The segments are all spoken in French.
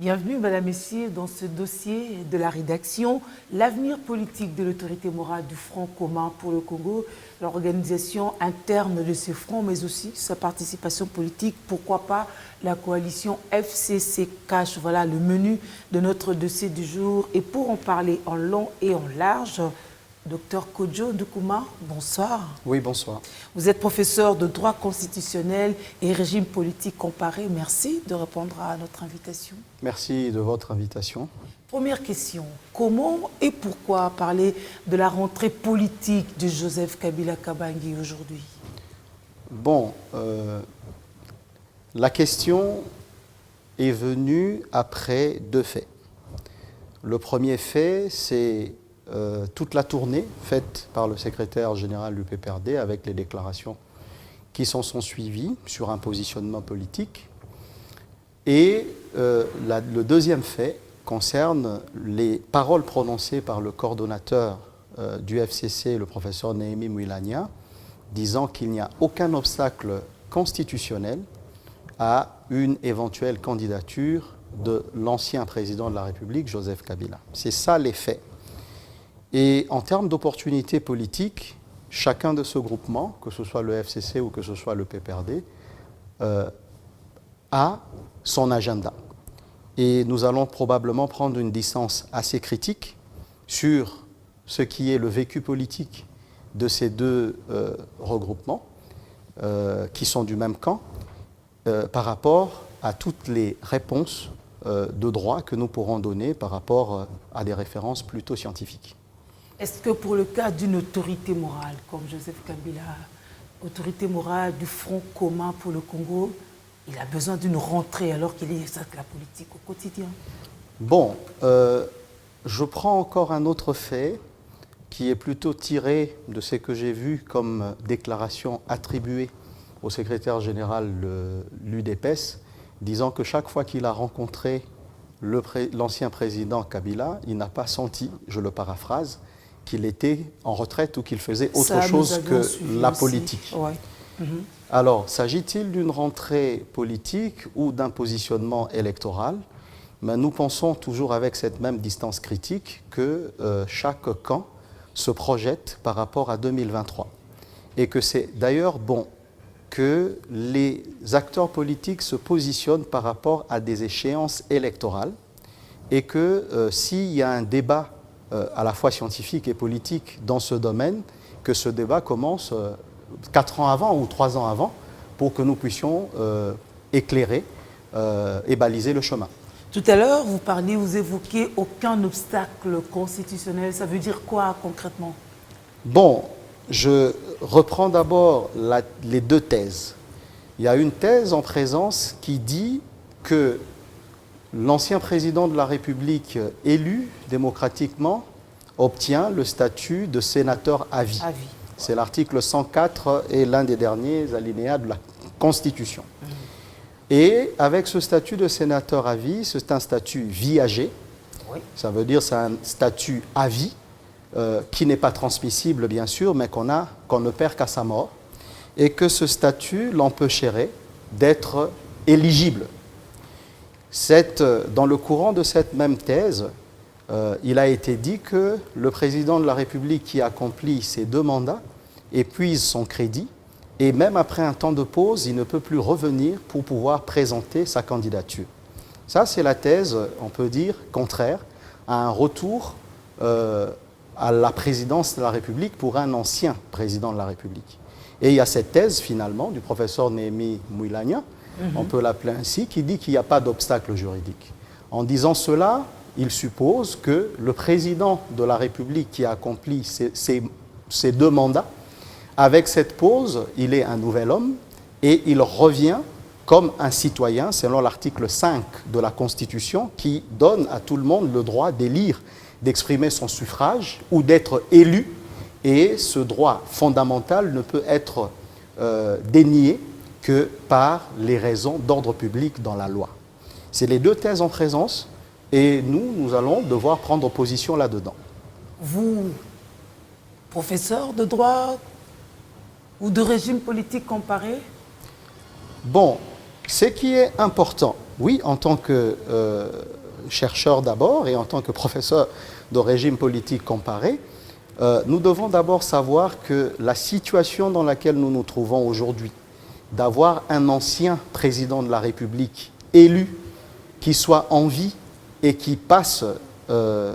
Bienvenue, Madame, Messieurs, dans ce dossier de la rédaction. L'avenir politique de l'autorité morale du Front commun pour le Congo, l'organisation interne de ce front, mais aussi sa participation politique, pourquoi pas la coalition FCC-CACH. Voilà le menu de notre dossier du jour. Et pour en parler en long et en large, Dr Kodjo Doukouma, bonsoir. Oui, bonsoir. Vous êtes professeur de droit constitutionnel et régime politique comparé. Merci de répondre à notre invitation. Merci de votre invitation. Première question, comment et pourquoi parler de la rentrée politique de Joseph Kabila Kabange aujourd'hui? Bon, la question est venue après deux faits. Le premier fait, c'est toute la tournée faite par le secrétaire général du PPRD avec les déclarations qui s'en sont suivies sur un positionnement politique. Et le deuxième fait concerne les paroles prononcées par le coordonnateur du FCC, le professeur Néhémie Mouilania, disant qu'il n'y a aucun obstacle constitutionnel à une éventuelle candidature de l'ancien président de la République, Joseph Kabila. C'est ça les faits. Et en termes d'opportunités politiques, chacun de ce groupement, que ce soit le FCC ou que ce soit le PPRD, a son agenda. Et nous allons probablement prendre une distance assez critique sur ce qui est le vécu politique de ces deux regroupements, qui sont du même camp, par rapport à toutes les réponses de droit que nous pourrons donner par rapport à des références plutôt scientifiques. Est-ce que pour le cas d'une autorité morale, comme Joseph Kabila, autorité morale du Front commun pour le Congo, il a besoin d'une rentrée alors qu'il exerce la politique au quotidien? Bon, je prends encore un autre fait qui est plutôt tiré de ce que j'ai vu comme déclaration attribuée au secrétaire général de l'UDPS, disant que chaque fois qu'il a rencontré l'ancien président Kabila, il n'a pas senti, je le paraphrase, qu'il était en retraite ou qu'il faisait autre chose que la politique. Ouais. Alors, s'agit-il d'une rentrée politique ou d'un positionnement électoral? Mais nous pensons toujours avec cette même distance critique que chaque camp se projette par rapport à 2023. Et que c'est d'ailleurs bon que les acteurs politiques se positionnent par rapport à des échéances électorales et que s'il y a un débat à la fois scientifique et politique dans ce domaine, que ce débat commence 4 ans avant ou 3 ans avant pour que nous puissions éclairer et baliser le chemin. Tout à l'heure, vous évoquez aucun obstacle constitutionnel. Ça veut dire quoi concrètement? Bon, je reprends d'abord les deux thèses. Il y a une thèse en présence qui dit que l'ancien président de la République élu démocratiquement obtient le statut de sénateur à vie. C'est l'article 104 et l'un des derniers alinéas de la Constitution. Et avec ce statut de sénateur à vie, c'est un statut viager. Oui. Ça veut dire c'est un statut à vie qui n'est pas transmissible bien sûr, mais qu'on ne perd qu'à sa mort. Et que ce statut l'empêcherait d'être éligible. Dans le courant de cette même thèse, il a été dit que le président de la République qui accomplit ses 2 mandats épuise son crédit et même après un temps de pause, il ne peut plus revenir pour pouvoir présenter sa candidature. Ça, c'est la thèse, on peut dire, contraire à un retour à la présidence de la République pour un ancien président de la République. Et il y a cette thèse, finalement, du professeur Néhémie Mouilania, on peut l'appeler ainsi, qui dit qu'il n'y a pas d'obstacle juridique. En disant cela, il suppose que le président de la République qui a accompli ces 2 mandats, avec cette pause, il est un nouvel homme et il revient comme un citoyen, selon l'article 5 de la Constitution, qui donne à tout le monde le droit d'élire, d'exprimer son suffrage ou d'être élu. Et ce droit fondamental ne peut être dénié que par les raisons d'ordre public dans la loi. C'est les deux thèses en présence et nous allons devoir prendre position là-dedans. Vous, professeur de droit ou de régime politique comparé? Bon, ce qui est important, oui, en tant que chercheur d'abord et en tant que professeur de régime politique comparé, nous devons d'abord savoir que la situation dans laquelle nous nous trouvons aujourd'hui, d'avoir un ancien président de la République élu qui soit en vie et qui passe le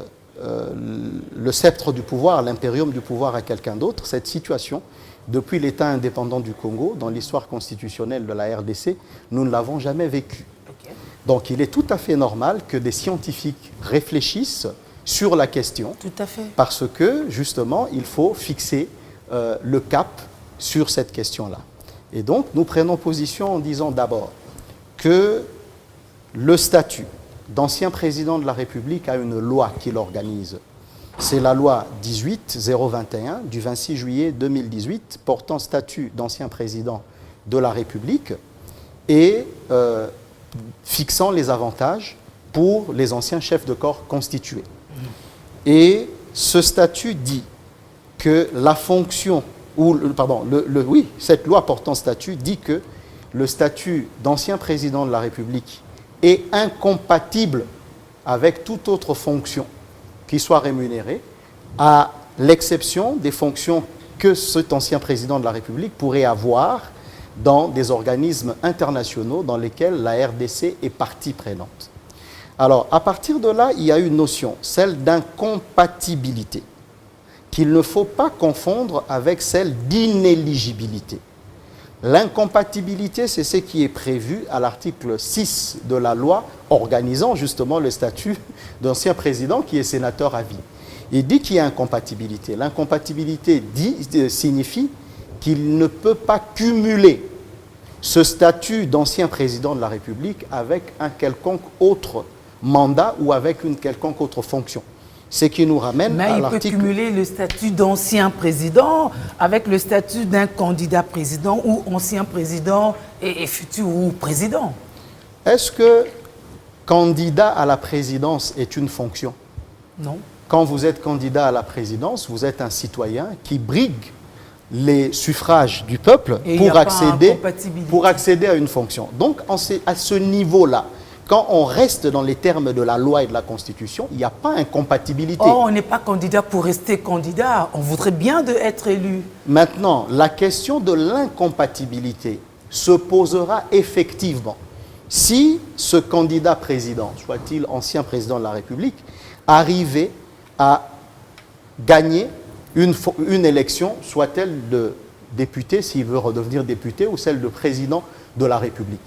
sceptre du pouvoir, l'impérium du pouvoir à quelqu'un d'autre, cette situation, depuis l'État indépendant du Congo, dans l'histoire constitutionnelle de la RDC, nous ne l'avons jamais vécue. Okay. Donc il est tout à fait normal que des scientifiques réfléchissent sur la question. Tout à fait. Parce que, justement, il faut fixer le cap sur cette question-là. Et donc, nous prenons position en disant d'abord que le statut d'ancien président de la République a une loi qui l'organise. C'est la loi 18-021 du 26 juillet 2018 portant statut d'ancien président de la République et fixant les avantages pour les anciens chefs de corps constitués. Et ce statut dit que la fonction, cette loi portant statut dit que le statut d'ancien président de la République est incompatible avec toute autre fonction qui soit rémunérée, à l'exception des fonctions que cet ancien président de la République pourrait avoir dans des organismes internationaux dans lesquels la RDC est partie prenante. Alors, à partir de là, il y a une notion, celle d'incompatibilité, qu'il ne faut pas confondre avec celle d'inéligibilité. L'incompatibilité, c'est ce qui est prévu à l'article 6 de la loi organisant justement le statut d'ancien président qui est sénateur à vie. Il dit qu'il y a incompatibilité. L'incompatibilité signifie qu'il ne peut pas cumuler ce statut d'ancien président de la République avec un quelconque autre mandat ou avec une quelconque autre fonction. Ce qui nous ramène à l'article... Mais il peut cumuler le statut d'ancien président avec le statut d'un candidat président ou ancien président et futur ou président. Est-ce que candidat à la présidence est une fonction? Non. Quand vous êtes candidat à la présidence, vous êtes un citoyen qui brigue les suffrages du peuple pour accéder à une fonction. Donc, à ce niveau-là, quand on reste dans les termes de la loi et de la Constitution, il n'y a pas incompatibilité. Oh, on n'est pas candidat pour rester candidat. On voudrait bien être élu. Maintenant, la question de l'incompatibilité se posera effectivement si ce candidat président, soit-il ancien président de la République, arrivait à gagner une élection, soit-elle de député, s'il veut redevenir député, ou celle de président de la République.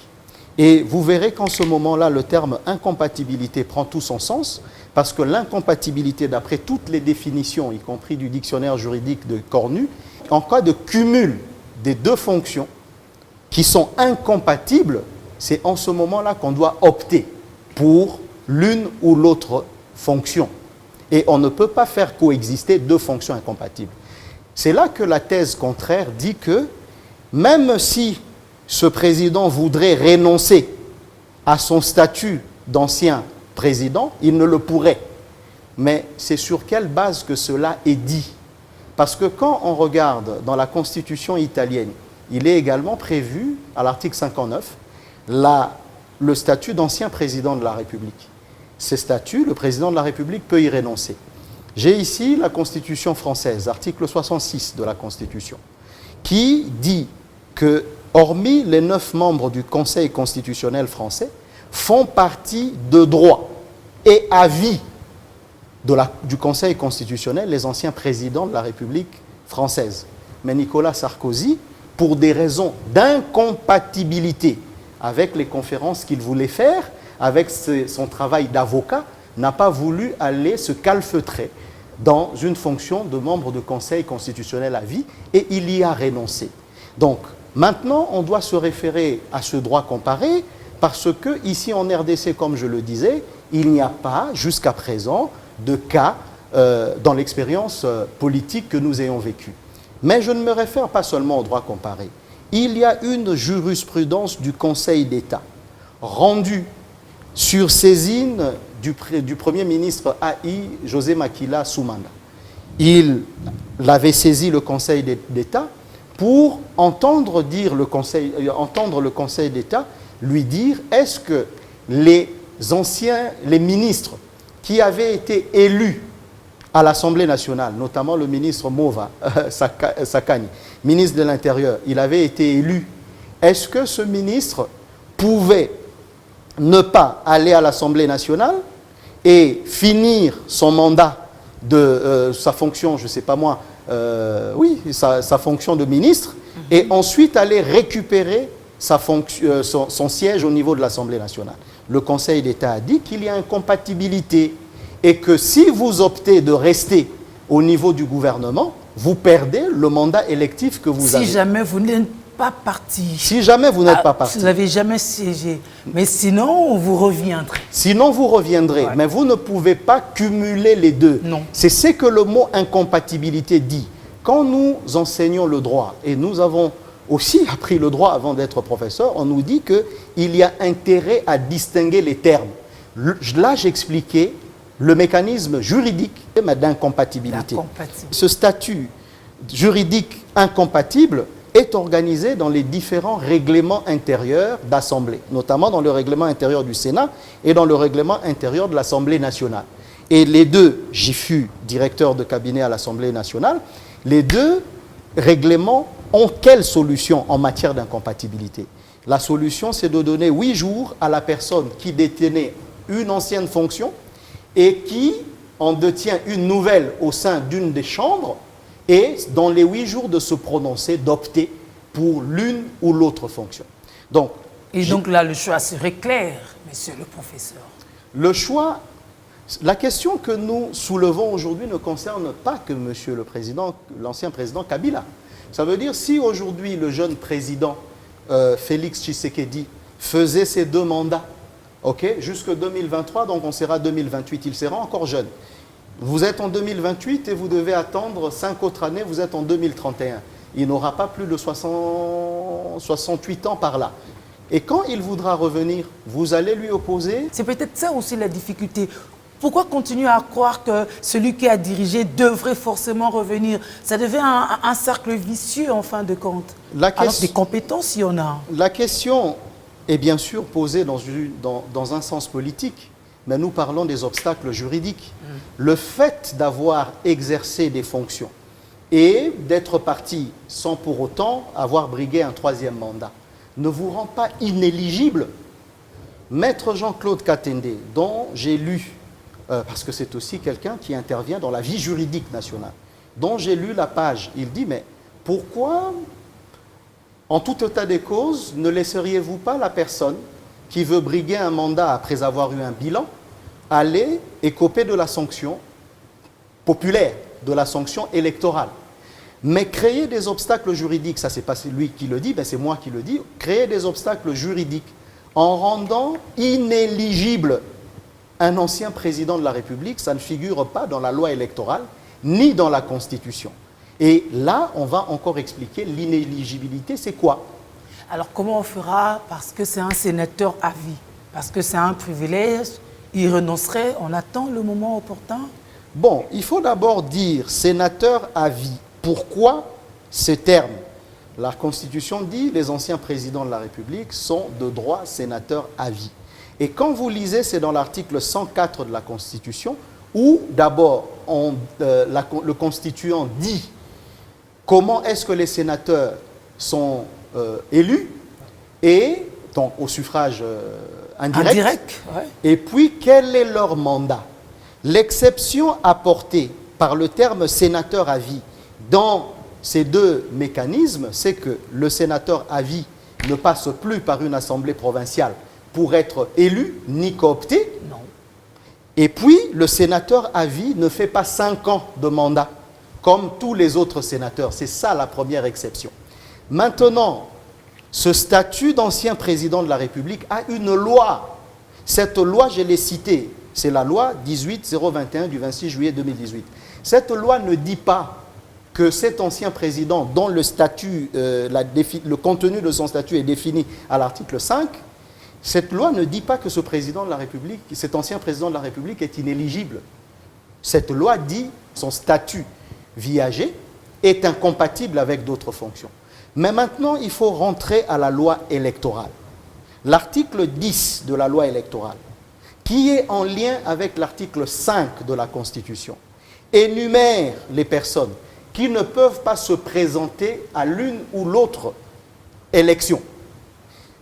Et vous verrez qu'en ce moment-là, le terme incompatibilité prend tout son sens, parce que l'incompatibilité, d'après toutes les définitions, y compris du dictionnaire juridique de Cornu, en cas de cumul des deux fonctions qui sont incompatibles, c'est en ce moment-là qu'on doit opter pour l'une ou l'autre fonction. Et on ne peut pas faire coexister deux fonctions incompatibles. C'est là que la thèse contraire dit que même si ce président voudrait renoncer à son statut d'ancien président, il ne le pourrait. Mais c'est sur quelle base que cela est dit? Parce que quand on regarde dans la Constitution italienne, il est également prévu, à l'article 59, le statut d'ancien président de la République. Ces statuts, le président de la République peut y renoncer. J'ai ici la Constitution française, article 66 de la Constitution, qui dit que, hormis les 9 membres du Conseil constitutionnel français, font partie de droit et à vie du Conseil constitutionnel les anciens présidents de la République française. Mais Nicolas Sarkozy, pour des raisons d'incompatibilité avec les conférences qu'il voulait faire, avec son travail d'avocat, n'a pas voulu aller se calfeutrer dans une fonction de membre de Conseil constitutionnel à vie et il y a renoncé. Donc, maintenant, on doit se référer à ce droit comparé parce que, ici en RDC, comme je le disais, il n'y a pas, jusqu'à présent, de cas dans l'expérience politique que nous ayons vécue. Mais je ne me réfère pas seulement au droit comparé. Il y a une jurisprudence du Conseil d'État rendue sur saisine du Premier ministre AI, José Makila Soumana. Il avait saisi le Conseil d'État pour entendre le Conseil d'État lui dire est-ce que les les ministres qui avaient été élus à l'Assemblée nationale, notamment le ministre Mova Sakani, ministre de l'Intérieur, il avait été élu. Est-ce que ce ministre pouvait ne pas aller à l'Assemblée nationale et finir son mandat de sa fonction, je ne sais pas moi, sa fonction de ministre, et ensuite aller récupérer son siège au niveau de l'Assemblée nationale? Le Conseil d'État a dit qu'il y a incompatibilité et que si vous optez de rester au niveau du gouvernement, vous perdez le mandat électif que vous avez. Si jamais vous n'êtes pas parti. Si jamais vous n'êtes pas parti. Vous n'avez jamais siégé. Mais sinon, vous reviendrez. Sinon, vous reviendrez. Ouais. Mais vous ne pouvez pas cumuler les deux. Non. C'est ce que le mot incompatibilité dit. Quand nous enseignons le droit, et nous avons aussi appris le droit avant d'être professeur, on nous dit qu'il y a intérêt à distinguer les termes. Là, j'expliquais le mécanisme juridique d'incompatibilité. Ce statut juridique incompatible est organisé dans les différents règlements intérieurs d'Assemblée, notamment dans le règlement intérieur du Sénat et dans le règlement intérieur de l'Assemblée nationale. Et les deux, j'y fus directeur de cabinet à l'Assemblée nationale, les deux règlements ont quelle solution en matière d'incompatibilité? La solution, c'est de donner 8 jours à la personne qui détenait une ancienne fonction et qui en détient une nouvelle au sein d'une des chambres, et dans les 8 jours de se prononcer, d'opter pour l'une ou l'autre fonction. Donc, donc là, le choix serait clair, monsieur le professeur. Le choix, la question que nous soulevons aujourd'hui ne concerne pas que monsieur le président, l'ancien président Kabila. Ça veut dire, si aujourd'hui le jeune président Félix Tshisekedi faisait ses 2 mandats, jusque 2023, donc on sera 2028, il sera encore jeune. Vous êtes en 2028 et vous devez attendre 5 autres années, vous êtes en 2031. Il n'aura pas plus de 68 ans par là. Et quand il voudra revenir, vous allez lui opposer... C'est peut-être ça aussi la difficulté. Pourquoi continuer à croire que celui qui a dirigé devrait forcément revenir? Ça devient un cercle vicieux en fin de compte. Alors des compétences, il y en a. La question est bien sûr posée dans un sens politique. Mais nous parlons des obstacles juridiques. Le fait d'avoir exercé des fonctions et d'être parti sans pour autant avoir brigué un 3e mandat ne vous rend pas inéligible. Maître Jean-Claude Katende, dont j'ai lu, parce que c'est aussi quelqu'un qui intervient dans la vie juridique nationale, dont j'ai lu la page, il dit, mais pourquoi, en tout état des causes, ne laisseriez-vous pas la personne qui veut briguer un mandat après avoir eu un bilan, aller écoper de la sanction populaire, de la sanction électorale. Mais créer des obstacles juridiques, ça c'est pas lui qui le dit, c'est moi qui le dis, créer des obstacles juridiques en rendant inéligible un ancien président de la République, ça ne figure pas dans la loi électorale, ni dans la Constitution. Et là, on va encore expliquer l'inéligibilité, c'est quoi? Alors comment on fera? Parce que c'est un sénateur à vie, parce que c'est un privilège, il renoncerait, on attend le moment opportun? Bon, il faut d'abord dire sénateur à vie. Pourquoi ce terme? La Constitution dit que les anciens présidents de la République sont de droit sénateurs à vie. Et quand vous lisez, c'est dans l'article 104 de la Constitution, où d'abord le constituant dit comment est-ce que les sénateurs sont élus, et donc au suffrage indirect, ouais. Et puis quel est leur mandat. L'exception apportée par le terme sénateur à vie dans ces deux mécanismes, c'est que le sénateur à vie ne passe plus par une assemblée provinciale pour être élu ni coopté. Non. Et puis, le sénateur à vie ne fait pas 5 ans de mandat, comme tous les autres sénateurs. C'est ça la première exception. Maintenant, ce statut d'ancien président de la République a une loi. Cette loi, je l'ai citée, c'est la loi 18-021 du 26 juillet 2018. Cette loi ne dit pas que cet ancien président, dont le statut, le contenu de son statut est défini à l'article 5, cette loi ne dit pas que ce président de la République, cet ancien président de la République est inéligible. Cette loi dit que son statut viager est incompatible avec d'autres fonctions. Mais maintenant, il faut rentrer à la loi électorale. L'article 10 de la loi électorale qui est en lien avec l'article 5 de la Constitution, énumère les personnes qui ne peuvent pas se présenter à l'une ou l'autre élection.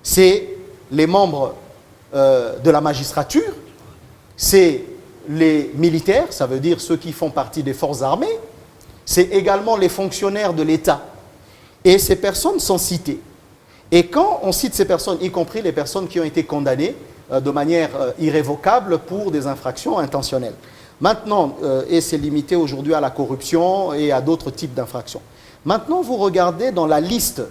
C'est les membres de la magistrature, c'est les militaires, ça veut dire ceux qui font partie des forces armées, c'est également les fonctionnaires de l'État. Et ces personnes sont citées. Et quand on cite ces personnes, y compris les personnes qui ont été condamnées de manière irrévocable pour des infractions intentionnelles. Maintenant, et c'est limité aujourd'hui à la corruption et à d'autres types d'infractions. Maintenant, vous regardez dans la liste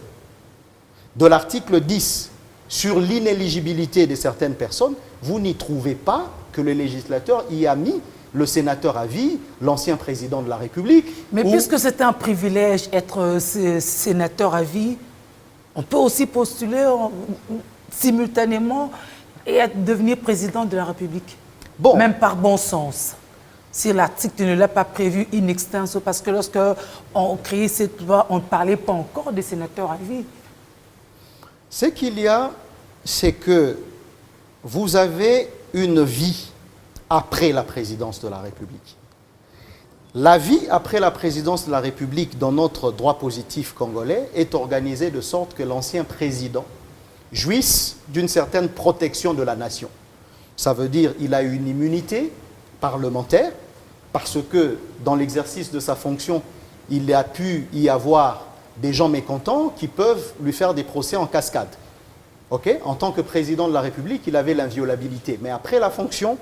de l'article 10 sur l'inéligibilité de certaines personnes, vous n'y trouvez pas que le législateur y a mis le sénateur à vie, l'ancien président de la République. Mais puisque c'est un privilège être sénateur à vie, on peut aussi postuler simultanément et devenir président de la République. Bon. Même par bon sens. Si l'article ne l'a pas prévu in extenso, parce que lorsque on créait cette loi, on ne parlait pas encore des sénateurs à vie. Ce qu'il y a, c'est que vous avez une vie après la présidence de la République. La vie après la présidence de la République dans notre droit positif congolais est organisée de sorte que l'ancien président jouisse d'une certaine protection de la nation. Ça veut dire qu'il a une immunité parlementaire parce que dans l'exercice de sa fonction, il a pu y avoir des gens mécontents qui peuvent lui faire des procès en cascade. Okay? En tant que président de la République, il avait l'inviolabilité. Mais après la fonction,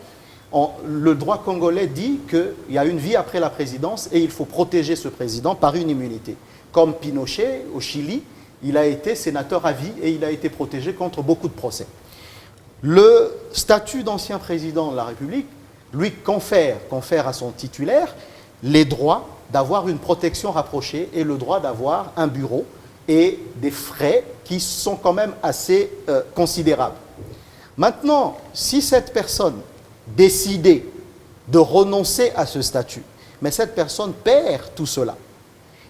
le droit congolais dit qu'il y a une vie après la présidence et il faut protéger ce président par une immunité. Comme Pinochet au Chili, il a été sénateur à vie et il a été protégé contre beaucoup de procès. Le statut d'ancien président de la République lui confère à son titulaire les droits d'avoir une protection rapprochée et le droit d'avoir un bureau et des frais qui sont quand même assez considérables. Maintenant, si cette personne décidait de renoncer à ce statut, mais cette personne perd tout cela.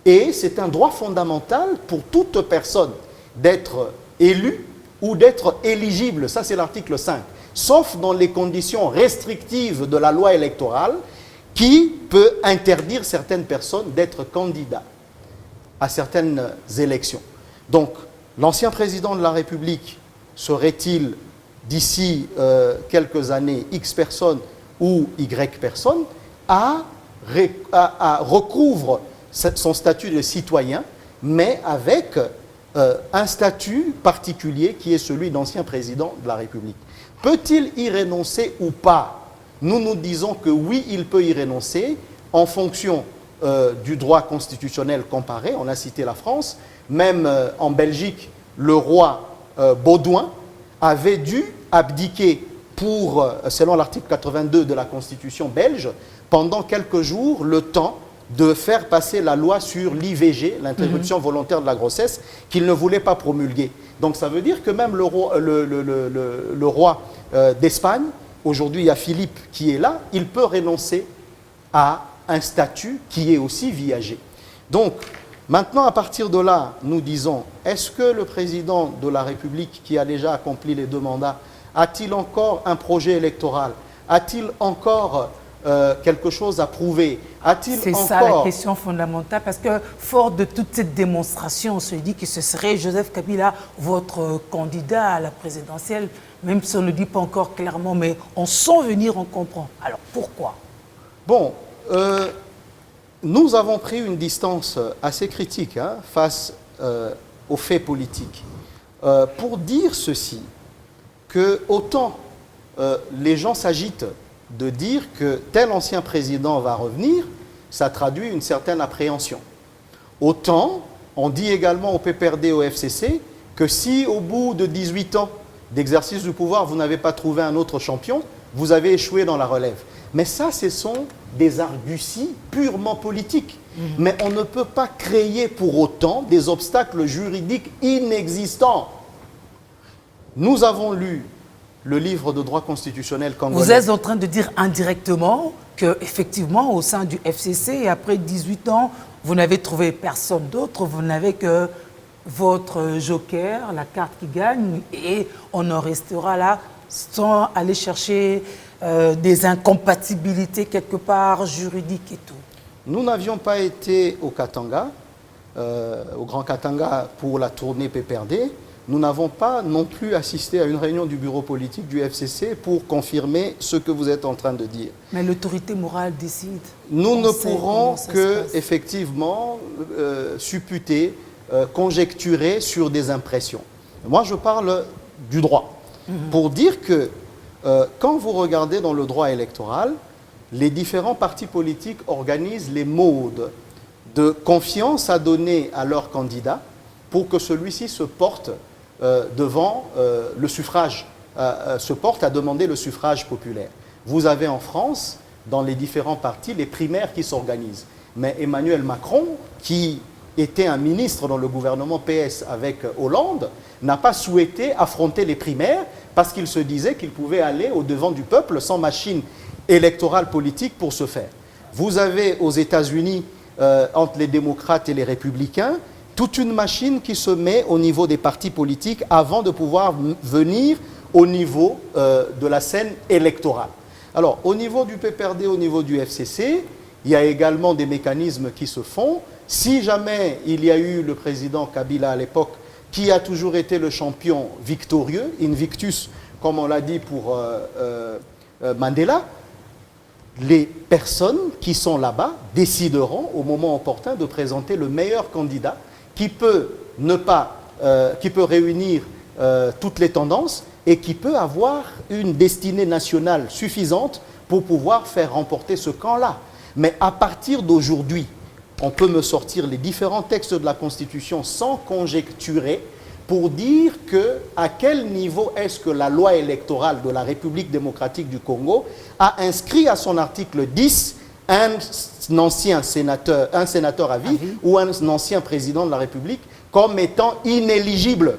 Et c'est un droit fondamental pour toute personne d'être élue ou d'être éligible, ça c'est l'article 5, sauf dans les conditions restrictives de la loi électorale qui peut interdire certaines personnes d'être candidats à certaines élections. Donc, l'ancien président de la République serait-il, d'ici quelques années, X personnes ou Y personnes, recouvre son statut de citoyen, mais avec un statut particulier qui est celui d'ancien président de la République. Peut-il y renoncer ou pas? Nous nous disons que oui, il peut y renoncer en fonction du droit constitutionnel comparé. On a cité la France. Même en Belgique, le roi Baudouin avait dû abdiquer selon l'article 82 de la Constitution belge, pendant quelques jours, le temps de faire passer la loi sur l'IVG, l'interruption volontaire de la grossesse, qu'il ne voulait pas promulguer. Donc ça veut dire que même le roi d'Espagne, aujourd'hui il y a Philippe qui est là, il peut renoncer à un statut qui est aussi viager. Donc maintenant, à partir de là, nous disons, est-ce que le président de la République qui a déjà accompli les 2 mandats, a-t-il encore un projet électoral? A-t-il encore quelque chose à prouver? C'est ça la question fondamentale, parce que fort de toute cette démonstration, on se dit que ce serait Joseph Kabila, votre candidat à la présidentielle, même si on ne le dit pas encore clairement, mais on sent venir, on comprend. Alors pourquoi? Bon, nous avons pris une distance assez critique face aux faits politiques pour dire ceci, que autant les gens s'agitent de dire que tel ancien président va revenir, ça traduit une certaine appréhension. Autant, on dit également au PPRD, au FCC, que si au bout de 18 ans d'exercice du pouvoir, vous n'avez pas trouvé un autre champion, vous avez échoué dans la relève. Mais ça, ce sont des arguties purement politiques. Mais on ne peut pas créer pour autant des obstacles juridiques inexistants. Nous avons lu le livre de droit constitutionnel congolais. Vous êtes en train de dire indirectement qu'effectivement, au sein du FCC, après 18 ans, vous n'avez trouvé personne d'autre, vous n'avez que votre joker, la carte qui gagne, et on en restera là sans aller chercher des incompatibilités quelque part juridiques et tout. Nous n'avions pas été au Katanga, au Grand Katanga pour la tournée PPRD. Nous n'avons pas non plus assisté à une réunion du bureau politique du FCC pour confirmer ce que vous êtes en train de dire. Mais l'autorité morale décide. Nous ne pourrons que, effectivement, supputer, conjecturer sur des impressions. Moi, je parle du droit. Pour dire que quand vous regardez dans le droit électoral, les différents partis politiques organisent les modes de confiance à donner à leur candidat pour que celui-ci se porte devant le suffrage, se porte à demander le suffrage populaire. Vous avez en France, dans les différents partis, les primaires qui s'organisent. Mais Emmanuel Macron, qui était un ministre dans le gouvernement PS avec Hollande, n'a pas souhaité affronter les primaires parce qu'il se disait qu'il pouvait aller au-devant du peuple sans machine électorale politique pour ce faire. Vous avez aux États-Unis, entre les démocrates et les républicains, toute une machine qui se met au niveau des partis politiques avant de pouvoir venir au niveau de la scène électorale. Alors, au niveau du PPRD, au niveau du FCC, il y a également des mécanismes qui se font. Si jamais il y a eu le président Kabila à l'époque, qui a toujours été le champion victorieux, invictus, comme on l'a dit pour Mandela, les personnes qui sont là-bas décideront au moment opportun de présenter le meilleur candidat qui peut réunir toutes les tendances et qui peut avoir une destinée nationale suffisante pour pouvoir faire remporter ce camp-là. Mais à partir d'aujourd'hui, on peut me sortir les différents textes de la Constitution sans conjecturer pour dire à quel niveau est-ce que la loi électorale de la République démocratique du Congo a inscrit à son article 10 un ancien sénateur, à vie ou un ancien président de la République comme étant inéligible.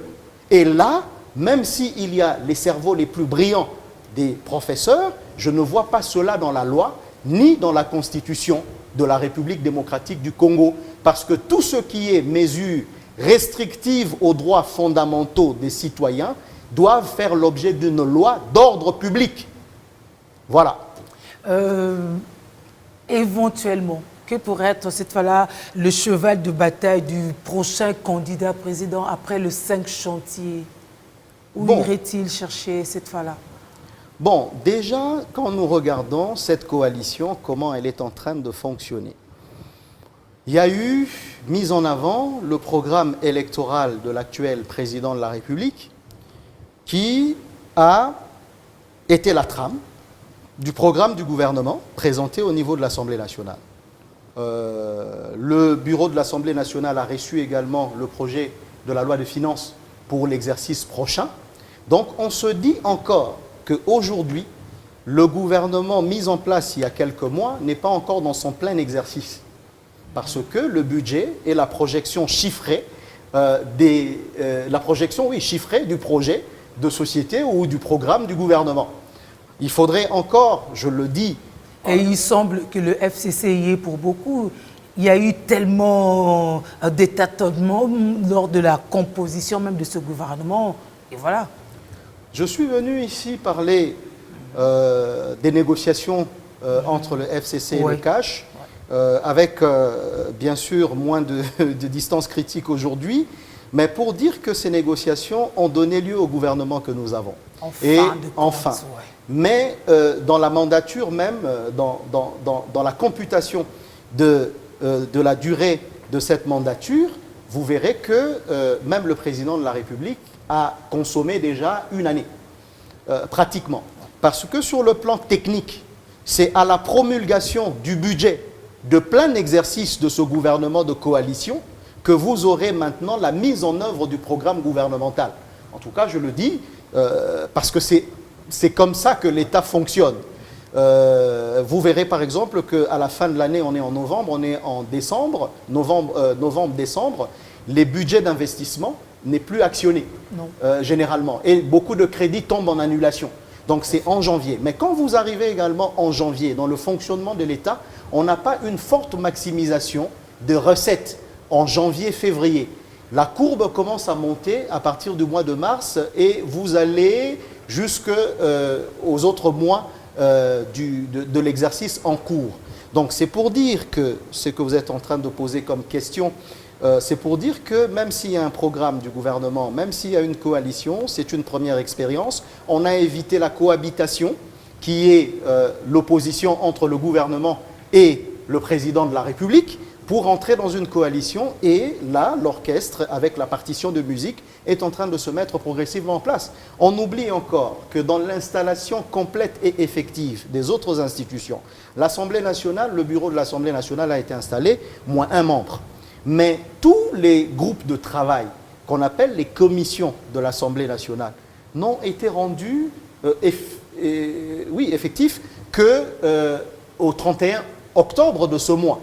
Et là, même s'il y a les cerveaux les plus brillants des professeurs, je ne vois pas cela dans la loi ni dans la Constitution de la République démocratique du Congo. Parce que tout ce qui est mesures restrictives aux droits fondamentaux des citoyens doivent faire l'objet d'une loi d'ordre public. Voilà. Éventuellement, que pourrait être cette fois-là le cheval de bataille du prochain candidat président après le 5 chantiers? Où irait-il chercher cette fois-là? Bon, déjà, quand nous regardons cette coalition, comment elle est en train de fonctionner, il y a eu mise en avant le programme électoral de l'actuel président de la République qui a été la trame du programme du gouvernement présenté au niveau de l'Assemblée nationale. Le bureau de l'Assemblée nationale a reçu également le projet de la loi de finances pour l'exercice prochain. Donc on se dit encore qu'aujourd'hui, le gouvernement mis en place il y a quelques mois n'est pas encore dans son plein exercice. Parce que le budget et la projection chiffrée, chiffrée du projet de société ou du programme du gouvernement. Il faudrait encore, je le dis... Et il semble que le FCC y est pour beaucoup. Il y a eu tellement de tâtonnements lors de la composition même de ce gouvernement. Et voilà. Je suis venu ici parler des négociations entre le FCC et le CACH, avec bien sûr moins de distance critique aujourd'hui, mais pour dire que ces négociations ont donné lieu au gouvernement que nous avons. Mais dans la mandature même, dans la computation de la durée de cette mandature, vous verrez que même le président de la République a consommé déjà une année, pratiquement. Parce que sur le plan technique, c'est à la promulgation du budget de plein exercice de ce gouvernement de coalition que vous aurez maintenant la mise en œuvre du programme gouvernemental. En tout cas, je le dis, parce que c'est comme ça que l'État fonctionne. Vous verrez par exemple qu'à la fin de l'année, on est en novembre, on est en décembre, novembre-décembre, les budgets d'investissement n'est plus actionné, généralement. Et beaucoup de crédits tombent en annulation. Donc c'est en janvier. Mais quand vous arrivez également en janvier, dans le fonctionnement de l'État, on n'a pas une forte maximisation de recettes en janvier-février. La courbe commence à monter à partir du mois de mars et vous allez jusqu'aux autres mois de l'exercice en cours. Donc c'est pour dire que ce que vous êtes en train de poser comme question, c'est pour dire que même s'il y a un programme du gouvernement, même s'il y a une coalition, c'est une première expérience. On a évité la cohabitation, qui est l'opposition entre le gouvernement et le président de la République, pour entrer dans une coalition. Et là, l'orchestre, avec la partition de musique, est en train de se mettre progressivement en place. On oublie encore que dans l'installation complète et effective des autres institutions, l'Assemblée nationale, le bureau de l'Assemblée nationale a été installé, moins un membre. Mais tous les groupes de travail, qu'on appelle les commissions de l'Assemblée nationale, n'ont été rendus effectifs qu'au 31 octobre de ce mois.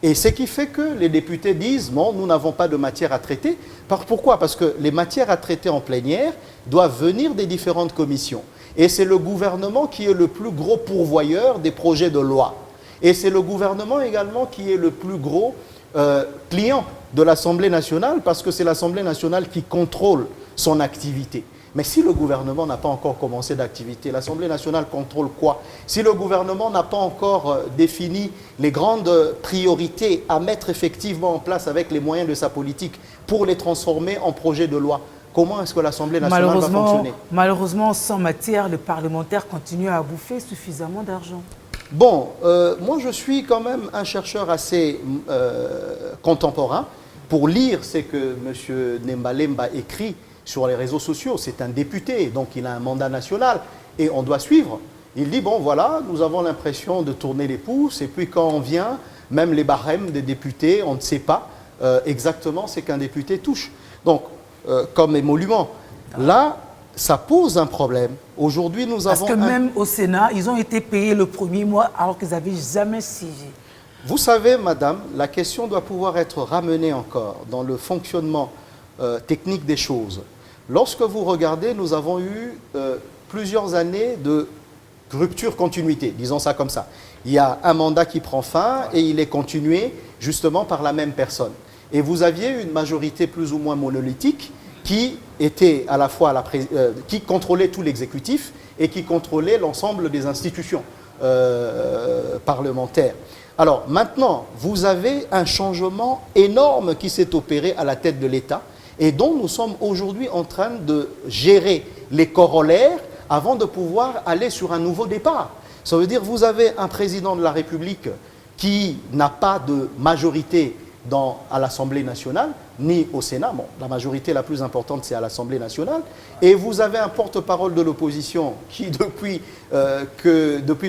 Et ce qui fait que les députés disent « bon, nous n'avons pas de matière à traiter ». Pourquoi? Parce que les matières à traiter en plénière doivent venir des différentes commissions. Et c'est le gouvernement qui est le plus gros pourvoyeur des projets de loi. Et c'est le gouvernement également qui est le plus gros client de l'Assemblée nationale, parce que c'est l'Assemblée nationale qui contrôle son activité. Mais si le gouvernement n'a pas encore commencé d'activité, l'Assemblée nationale contrôle quoi? Si le gouvernement n'a pas encore défini les grandes priorités à mettre effectivement en place avec les moyens de sa politique pour les transformer en projet de loi, comment est-ce que l'Assemblée nationale va fonctionner? Malheureusement, sans matière, les parlementaires continuent à bouffer suffisamment d'argent. Bon, moi je suis quand même un chercheur assez contemporain pour lire ce que M. Nembalemba écrit sur les réseaux sociaux. C'est un député, donc il a un mandat national et on doit suivre. Il dit, bon voilà, nous avons l'impression de tourner les pouces, et puis quand on vient, même les barèmes des députés, on ne sait pas exactement ce qu'un député touche. Donc, comme émolument, là, ça pose un problème. Aujourd'hui, nous avons... Parce que même au Sénat, ils ont été payés le premier mois alors qu'ils n'avaient jamais siégé. Vous savez, madame, la question doit pouvoir être ramenée encore dans le fonctionnement technique des choses. Lorsque vous regardez, nous avons eu plusieurs années de rupture-continuité, disons ça comme ça. Il y a un mandat qui prend fin et il est continué justement par la même personne. Et vous aviez une majorité plus ou moins monolithique qui était à la fois qui contrôlait tout l'exécutif et qui contrôlait l'ensemble des institutions parlementaires. Alors maintenant, vous avez un changement énorme qui s'est opéré à la tête de l'État et dont nous sommes aujourd'hui en train de gérer les corollaires avant de pouvoir aller sur un nouveau départ. Ça veut dire que vous avez un président de la République qui n'a pas de majorité à l'Assemblée nationale, ni au Sénat. Bon, la majorité la plus importante, c'est à l'Assemblée nationale. Et vous avez un porte-parole de l'opposition qui, depuis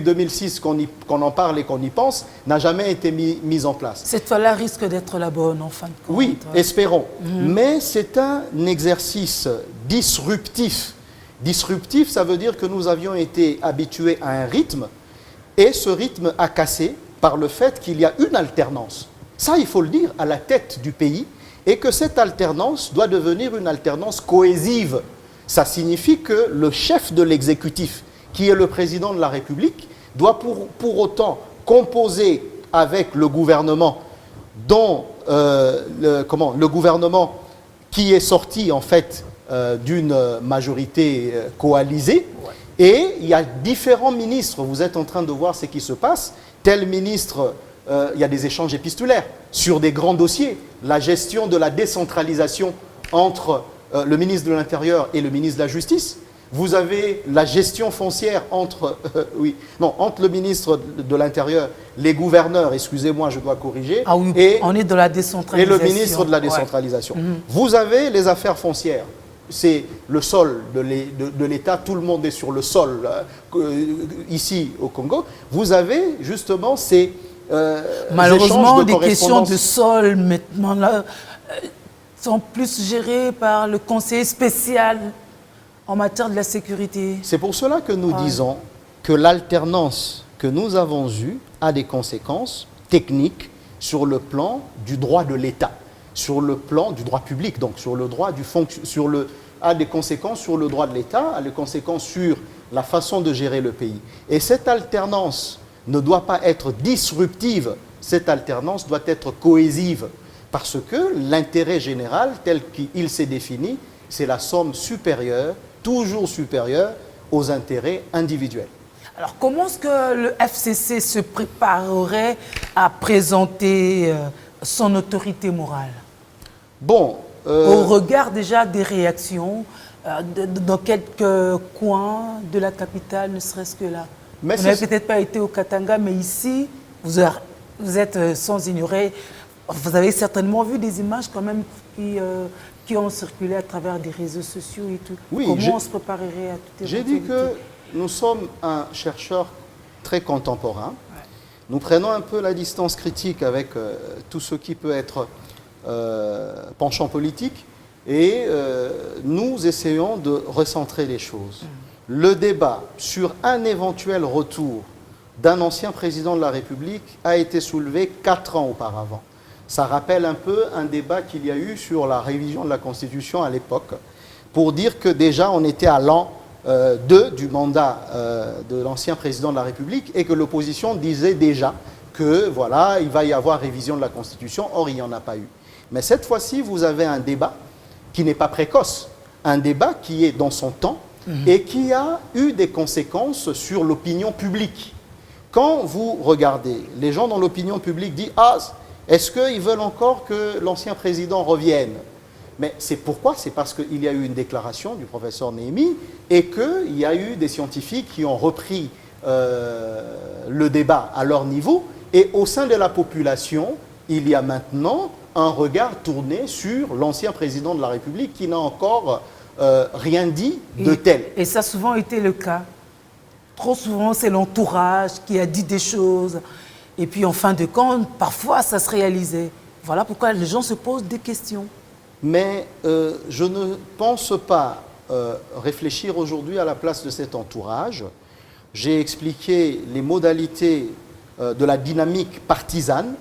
2006 qu'on en parle et qu'on y pense, n'a jamais été mis en place. Cette fois-là risque d'être la bonne, en fin de compte. Oui, espérons. Mais c'est un exercice disruptif. Disruptif, ça veut dire que nous avions été habitués à un rythme, et ce rythme a cassé par le fait qu'il y a une alternance. Ça, il faut le dire, à la tête du pays, et que cette alternance doit devenir une alternance cohésive. Ça signifie que le chef de l'exécutif, qui est le président de la République, doit pour autant composer avec le gouvernement, dont le gouvernement qui est sorti en fait d'une majorité coalisée. Et il y a différents ministres. Vous êtes en train de voir ce qui se passe. Tel ministre... il y a des échanges épistolaires sur des grands dossiers. La gestion de la décentralisation entre le ministre de l'Intérieur et le ministre de la Justice. Vous avez la gestion foncière entre le ministre de l'Intérieur, les gouverneurs, excusez-moi, je dois corriger, on est de la décentralisation. Et le ministre de la décentralisation. Ouais. Vous avez les affaires foncières. C'est le sol de l'État, tout le monde est sur le sol ici au Congo. Vous avez justement ces... malheureusement, des questions de sol maintenant là, sont plus gérées par le conseiller spécial en matière de la sécurité. C'est pour cela que nous disons que l'alternance que nous avons eue a des conséquences techniques sur le plan du droit de l'État, sur le plan du droit public, donc sur le droit a des conséquences sur le droit de l'État, a des conséquences sur la façon de gérer le pays. Et cette alternance ne doit pas être disruptive, cette alternance doit être cohésive, parce que l'intérêt général, tel qu'il s'est défini, c'est la somme supérieure, toujours supérieure, aux intérêts individuels. Alors, comment est-ce que le FCC se préparerait à présenter son autorité morale? Bon. Au regard déjà des réactions dans quelques coins de la capitale, ne serait-ce que là. Mais vous n'avez peut-être pas été au Katanga, mais ici, vous êtes sans ignorer. Vous avez certainement vu des images quand même qui ont circulé à travers des réseaux sociaux et tout. Oui, comment on se préparerait à toute éventualité? J'ai dit que nous sommes un chercheur très contemporain. Ouais. Nous prenons un peu la distance critique avec tout ce qui peut être penchant politique et nous essayons de recentrer les choses. Le débat sur un éventuel retour d'un ancien président de la République a été soulevé 4 ans auparavant. Ça rappelle un peu un débat qu'il y a eu sur la révision de la Constitution à l'époque, pour dire que déjà on était à l'an 2 du mandat de l'ancien président de la République et que l'opposition disait déjà que voilà, il va y avoir révision de la Constitution, or il n'y en a pas eu. Mais cette fois-ci, vous avez un débat qui n'est pas précoce, un débat qui est dans son temps et qui a eu des conséquences sur l'opinion publique. Quand vous regardez, les gens dans l'opinion publique disent « Ah, est-ce qu'ils veulent encore que l'ancien président revienne ?» Mais c'est pourquoi? C'est parce qu'il y a eu une déclaration du professeur Néhémie et qu'il y a eu des scientifiques qui ont repris le débat à leur niveau. Et au sein de la population, il y a maintenant un regard tourné sur l'ancien président de la République qui n'a encore rien dit de tel. Et ça a souvent été le cas. Trop souvent, c'est l'entourage qui a dit des choses. Et puis, en fin de compte, parfois, ça se réalisait. Voilà pourquoi les gens se posent des questions. Mais je ne pense pas réfléchir aujourd'hui à la place de cet entourage. J'ai expliqué les modalités de la dynamique partisane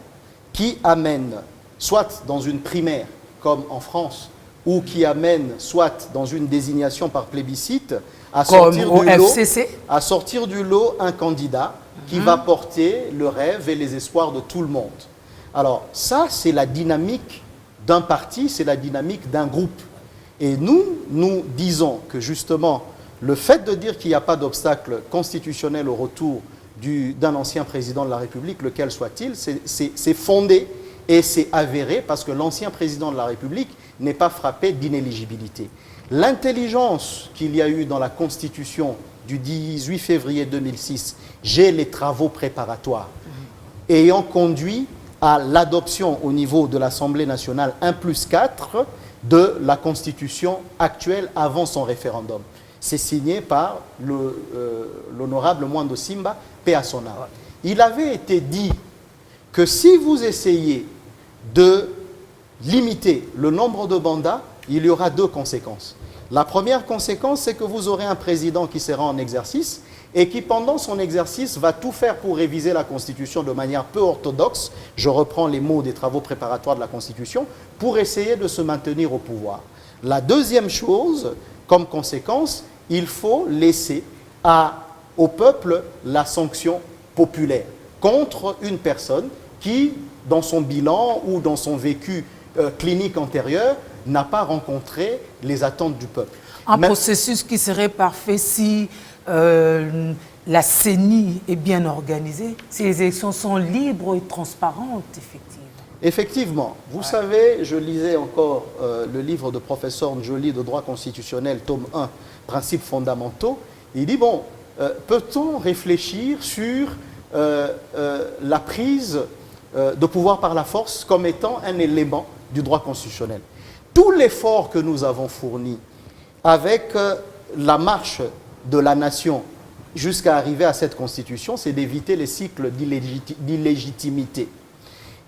qui amène, soit dans une primaire, comme en France, ou qui amène, soit dans une désignation par plébiscite, à sortir du lot un candidat qui va porter le rêve et les espoirs de tout le monde. Alors ça, c'est la dynamique d'un parti, c'est la dynamique d'un groupe. Et nous disons que justement, le fait de dire qu'il n'y a pas d'obstacle constitutionnel au retour d'un ancien président de la République, lequel soit-il, c'est fondé et c'est avéré parce que l'ancien président de la République n'est pas frappé d'inéligibilité. L'intelligence qu'il y a eu dans la Constitution du 18 février 2006, j'ai les travaux préparatoires ayant conduit à l'adoption au niveau de l'Assemblée nationale 1+4 de la Constitution actuelle avant son référendum. C'est signé par l'honorable Mwando Simba, paix à son âme. Il avait été dit que si vous essayez de limiter le nombre de mandats, il y aura 2 conséquences. La première conséquence, c'est que vous aurez un président qui sera en exercice et qui, pendant son exercice, va tout faire pour réviser la Constitution de manière peu orthodoxe, je reprends les mots des travaux préparatoires de la Constitution, pour essayer de se maintenir au pouvoir. La deuxième chose, comme conséquence, il faut laisser au peuple la sanction populaire contre une personne qui, dans son bilan ou dans son vécu clinique antérieur, n'a pas rencontré les attentes du peuple. Un processus qui serait parfait si la CENI est bien organisée, si les élections sont libres et transparentes, effectivement. Effectivement. Vous savez, je lisais encore le livre de professeur Njoli de droit constitutionnel, tome 1, principes fondamentaux. Il dit, bon, peut-on réfléchir sur la prise de pouvoir par la force comme étant un élément du droit constitutionnel? Tout l'effort que nous avons fourni avec la marche de la nation jusqu'à arriver à cette constitution, c'est d'éviter les cycles d'illégitimité.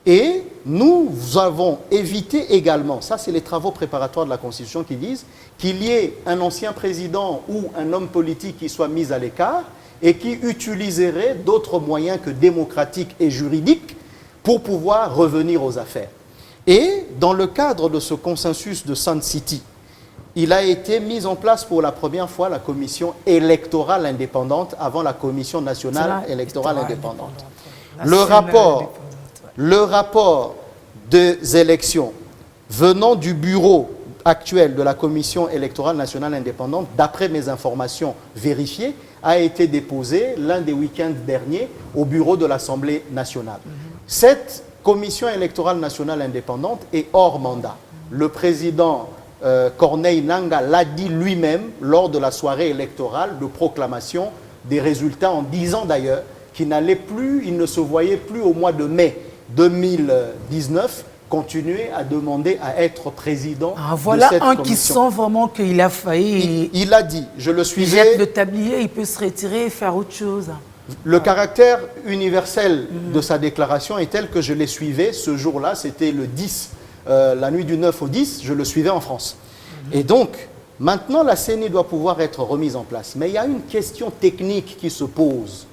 Et nous avons évité également, ça c'est les travaux préparatoires de la Constitution qui disent qu'il y ait un ancien président ou un homme politique qui soit mis à l'écart et qui utiliserait d'autres moyens que démocratiques et juridiques pour pouvoir revenir aux affaires. Et dans le cadre de ce consensus de Sun City, il a été mis en place pour la première fois la commission électorale indépendante avant la commission nationale électorale indépendante. Le rapport des élections venant du bureau actuel de la commission électorale nationale indépendante, d'après mes informations vérifiées, a été déposée l'un des week-ends derniers au bureau de l'Assemblée nationale. Cette commission électorale nationale indépendante est hors mandat. Le président Corneille Nangaa l'a dit lui-même lors de la soirée électorale de proclamation des résultats, en disant d'ailleurs qu'il n'allait plus, il ne se voyait plus au mois de mai 2019 continuer à demander à être président voilà de cette un commission. Qui sent vraiment qu'il a failli. Il a dit, je le Il suivais. jette le tablier, il peut se retirer et faire autre chose. Le caractère universel de sa déclaration est tel que je l'ai suivi ce jour-là, c'était le 10, la nuit du 9 au 10, je le suivais en France. Et donc, maintenant, la CENI doit pouvoir être remise en place. Mais il y a une question technique qui se pose.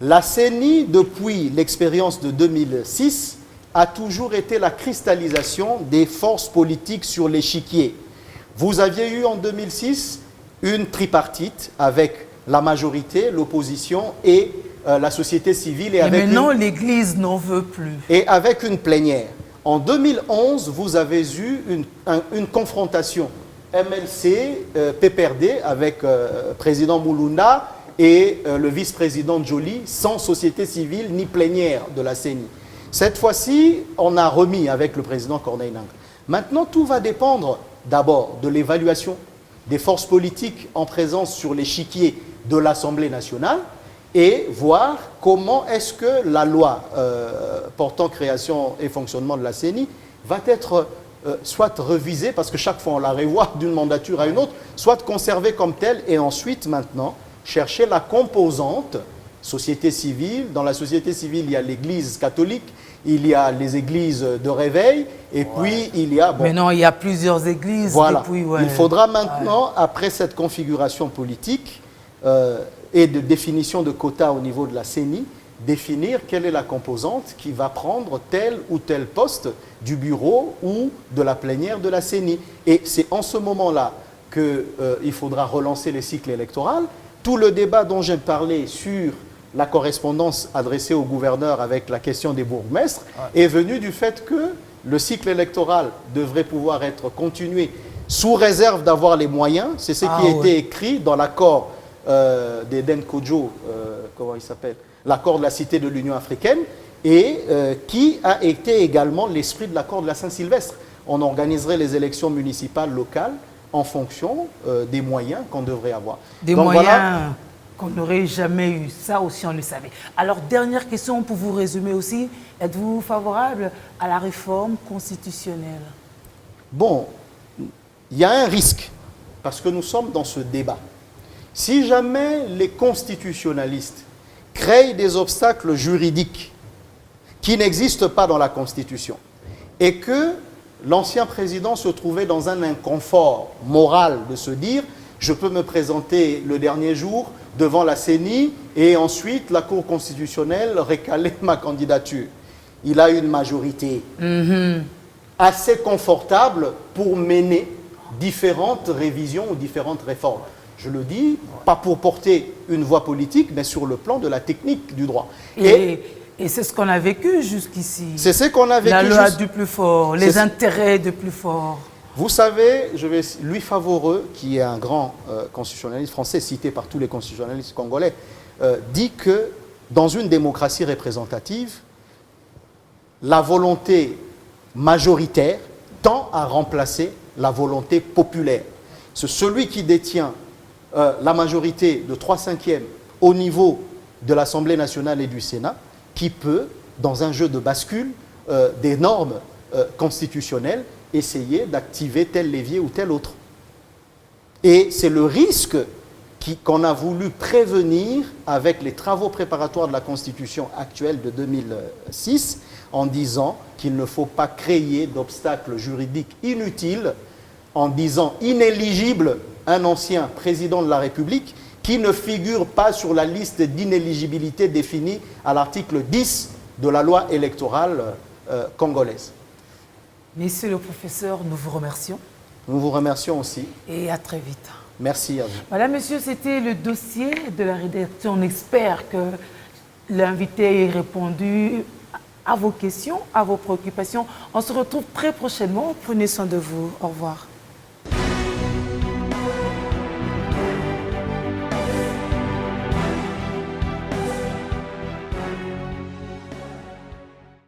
La CENI, depuis l'expérience de 2006, a toujours été la cristallisation des forces politiques sur l'échiquier. Vous aviez eu en 2006 une tripartite avec la majorité, l'opposition et la société civile. Et maintenant, l'Église n'en veut plus. Et avec une plénière. En 2011, vous avez eu une confrontation MLC-PPRD avec président Moulounda et le vice-président Joly, sans société civile ni plénière de la CENI. Cette fois-ci, on a remis avec le président Corneille Nangaa. Maintenant, tout va dépendre d'abord de l'évaluation des forces politiques en présence sur l'échiquier de l'Assemblée nationale et voir comment est-ce que la loi portant création et fonctionnement de la CENI va être soit revisée, parce que chaque fois on la revoit d'une mandature à une autre, soit conservée comme telle et ensuite maintenant chercher la composante société civile. Dans la société civile, il y a l'Église catholique, il y a les églises de réveil, et puis il y a... Bon, maintenant, il y a plusieurs églises. Voilà. Depuis, il faudra maintenant, après cette configuration politique et de définition de quotas au niveau de la CENI, définir quelle est la composante qui va prendre tel ou tel poste du bureau ou de la plénière de la CENI. Et c'est en ce moment-là qu'il faudra relancer les cycles électoraux. Tout le débat dont j'ai parlé sur la correspondance adressée au gouverneur avec la question des bourgmestres est venu du fait que le cycle électoral devrait pouvoir être continué sous réserve d'avoir les moyens. C'est ce qui a été écrit dans l'accord d'Eden Kojo, comment il s'appelle, l'accord de la Cité de l'Union africaine, et qui a été également l'esprit de l'accord de la Saint-Sylvestre. On organiserait les élections municipales locales en fonction des moyens qu'on devrait avoir. Des moyens qu'on n'aurait jamais eu. Ça aussi, on le savait. Alors, dernière question pour vous résumer aussi. Êtes-vous favorable à la réforme constitutionnelle? Bon, il y a un risque, parce que nous sommes dans ce débat. Si jamais les constitutionnalistes créent des obstacles juridiques qui n'existent pas dans la Constitution et que l'ancien président se trouvait dans un inconfort moral de se dire « je peux me présenter le dernier jour devant la CENI et ensuite la Cour constitutionnelle récaler ma candidature ». Il a une majorité assez confortable pour mener différentes révisions ou différentes réformes. Je le dis, pas pour porter une voix politique, mais sur le plan de la technique du droit. Et c'est ce qu'on a vécu jusqu'ici. C'est ce qu'on a vécu. La loi du plus fort, les intérêts du plus fort. Vous savez, Louis Favoreux, qui est un grand constitutionnaliste français, cité par tous les constitutionnalistes congolais, dit que dans une démocratie représentative, la volonté majoritaire tend à remplacer la volonté populaire. C'est celui qui détient la majorité de 3/5 au niveau de l'Assemblée nationale et du Sénat, qui peut, dans un jeu de bascule des normes constitutionnelles, essayer d'activer tel levier ou tel autre. Et c'est le risque qu'on a voulu prévenir avec les travaux préparatoires de la Constitution actuelle de 2006, en disant qu'il ne faut pas créer d'obstacles juridiques inutiles, en disant inéligible un ancien président de la République qui ne figure pas sur la liste d'inéligibilité définie à l'article 10 de la loi électorale congolaise. Monsieur le professeur, nous vous remercions. Nous vous remercions aussi. Et à très vite. Merci à vous. Voilà, monsieur, c'était le dossier de la rédaction. On espère que l'invité ait répondu à vos questions, à vos préoccupations. On se retrouve très prochainement. Prenez soin de vous. Au revoir.